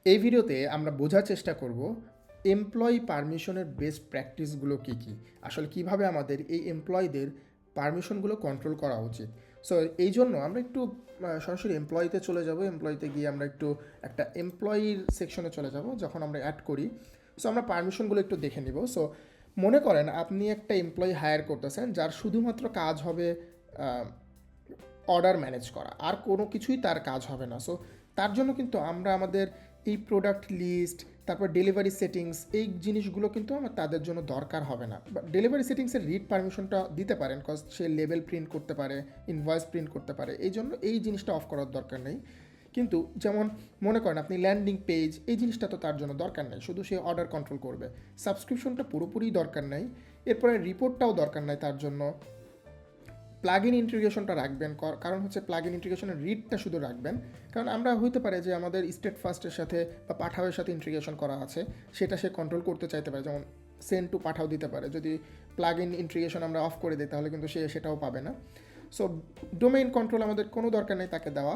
এই ভিডিওতে আমরা বোঝার চেষ্টা করব এমপ্লয়ি পারমিশনের বেস্ট প্র্যাকটিসগুলো কী কী, আসলে কিভাবে আমাদের এই এমপ্লয়ীদের পারমিশনগুলো কন্ট্রোল করা উচিত। সো এই জন্য আমরা একটু সরাসরি এমপ্লয়িতে চলে যাব। এমপ্লয়িতে গিয়ে আমরা একটু একটা এমপ্লয়ির সেকশনে চলে যাব যখন আমরা অ্যাড করি। সো আমরা পারমিশনগুলো একটু দেখে নিব। সো মনে করেন আপনি একটা এমপ্লয়ি হায়ার করতেছেন যার শুধুমাত্র কাজ হবে অর্ডার ম্যানেজ করা, আর কোনো কিছুই তার কাজ হবে না। সো তার জন্য কিন্তু আমরা আমাদের এই প্রোডাক্ট লিস্ট, তারপর ডেলিভারি সেটিংস, এই জিনিসগুলো কিন্তু আমার তাদের জন্য দরকার হবে না। বা ডেলিভারি সেটিংসের রিড পারমিশনটা দিতে পারেন, কজ সে লেবেল প্রিন্ট করতে পারে, ইনভয়েস প্রিন্ট করতে পারে, এই জন্য এই জিনিসটা অফ করার দরকার নেই। কিন্তু যেমন মনে করেন আপনি ল্যান্ডিং পেজ, এই জিনিসটা তো তার জন্য দরকার নেই, শুধু সে অর্ডার কন্ট্রোল করবে। সাবস্ক্রিপশনটা পুরোপুরি দরকার নেই, এরপরে রিপোর্টটাও দরকার নাই তার জন্য। প্লাগ ইন ইন্টিগ্রেশনটা রাখবেন, কারণ হচ্ছে প্লাগ ইন ইন্টিগ্রেশনের রিডটা শুধু রাখবেন, কারণ আমরা হইতে পারে যে আমাদের স্টেট ফার্স্টের সাথে বা পাঠাওয়ের সাথে ইন্টিগ্রেশন করা আছে, সেটা সে কন্ট্রোল করতে চাইতে পারে, যেমন সেন্ড টু পাঠাও দিতে পারে। যদি প্লাগ ইন ইন্টিগ্রেশন আমরা অফ করে দিই তাহলে কিন্তু সে সেটাও পাবে না। সো ডোমেইন কন্ট্রোল আমাদের কোনো দরকার নেই তাকে দেওয়া,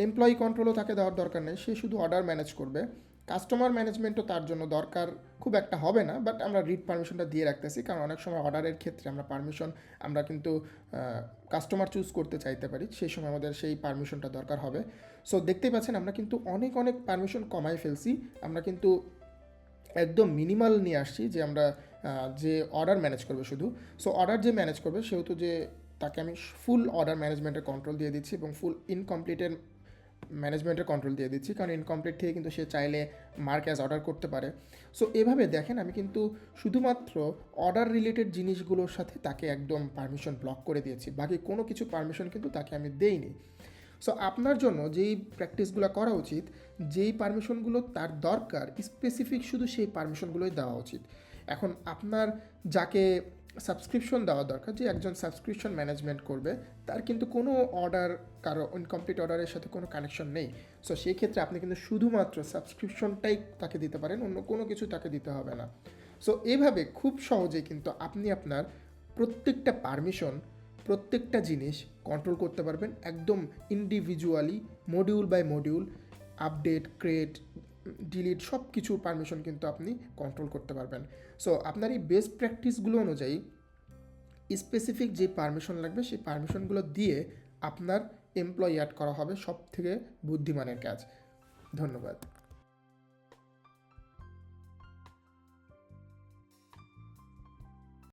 এমপ্লয়ি কন্ট্রোলও তাকে দেওয়ার দরকার নেই, সে শুধু অর্ডার ম্যানেজ করবে। কাস্টমার ম্যানেজমেন্টও তার জন্য দরকার খুব একটা হবে না, বাট আমরা রিড পারমিশনটা দিয়ে রাখতেছি, কারণ অনেক সময় অর্ডারের ক্ষেত্রে আমরা পারমিশন আমরা কিন্তু কাস্টমার চুজ করতে চাইতে পারি, সেই সময় আমাদের সেই পারমিশনটা দরকার হবে। সো দেখতেই পাচ্ছেন আমরা কিন্তু অনেক অনেক পারমিশন কমাই ফেলছি। আমরা কিন্তু একদম মিনিমাল নিয়ে আসছি, যে আমরা যে অর্ডার ম্যানেজ করবে শুধু, সো অর্ডার যে ম্যানেজ করবে সেহেতু যে তাকে আমি ফুল অর্ডার ম্যানেজমেন্টের কন্ট্রোল দিয়ে দিচ্ছি এবং ফুল ইনকমপ্লিটের ম্যানেজমেন্টের কন্ট্রোল দিয়ে দিচ্ছি, কারণ ইনকমপ্লিট থেকে কিন্তু সে চাইলে মার্ক অ্যাজ অর্ডার করতে পারে। সো এভাবে দেখেন আমি কিন্তু শুধুমাত্র অর্ডার রিলেটেড জিনিসগুলোর সাথে তাকে একদম পারমিশন ব্লক করে দিয়েছি, বাকি কোনো কিছু পারমিশন কিন্তু তাকে আমি দেইনি। সো আপনার জন্য যেই প্র্যাকটিসগুলো করা উচিত, যেই পারমিশনগুলো তার দরকার স্পেসিফিক, শুধু সেই পারমিশনগুলোই দেওয়া উচিত। এখন আপনার যাকে সাবস্ক্রিপশন দেওয়া দরকার, যে একজন সাবস্ক্রিপশন ম্যানেজমেন্ট করবে, তার কিন্তু কোনো অর্ডার, কারো ইনকমপ্লিট অর্ডারের সাথে কোনো কানেকশন নেই। সো সেই ক্ষেত্রে আপনি কিন্তু শুধুমাত্র সাবস্ক্রিপশনটাই তাকে দিতে পারেন, অন্য কোনো কিছু তাকে দিতে হবে না। সো এইভাবে খুব সহজেই কিন্তু আপনি আপনার প্রত্যেকটা পারমিশন, প্রত্যেকটা জিনিস কন্ট্রোল করতে পারবেন একদম individually, module by module, update, create, delete, সব কিছুর পারমিশন কিন্তু আপনি কন্ট্রোল করতে পারবেন। সো আপনার এই বেস্ট প্র্যাকটিসগুলো অনুযায়ী স্পেসিফিক যে পারমিশন লাগবে সেই পারমিশনগুলো দিয়ে আপনার এমপ্লয়ি অ্যাড করা হবে সব থেকে বুদ্ধিমানের কাজ। ধন্যবাদ।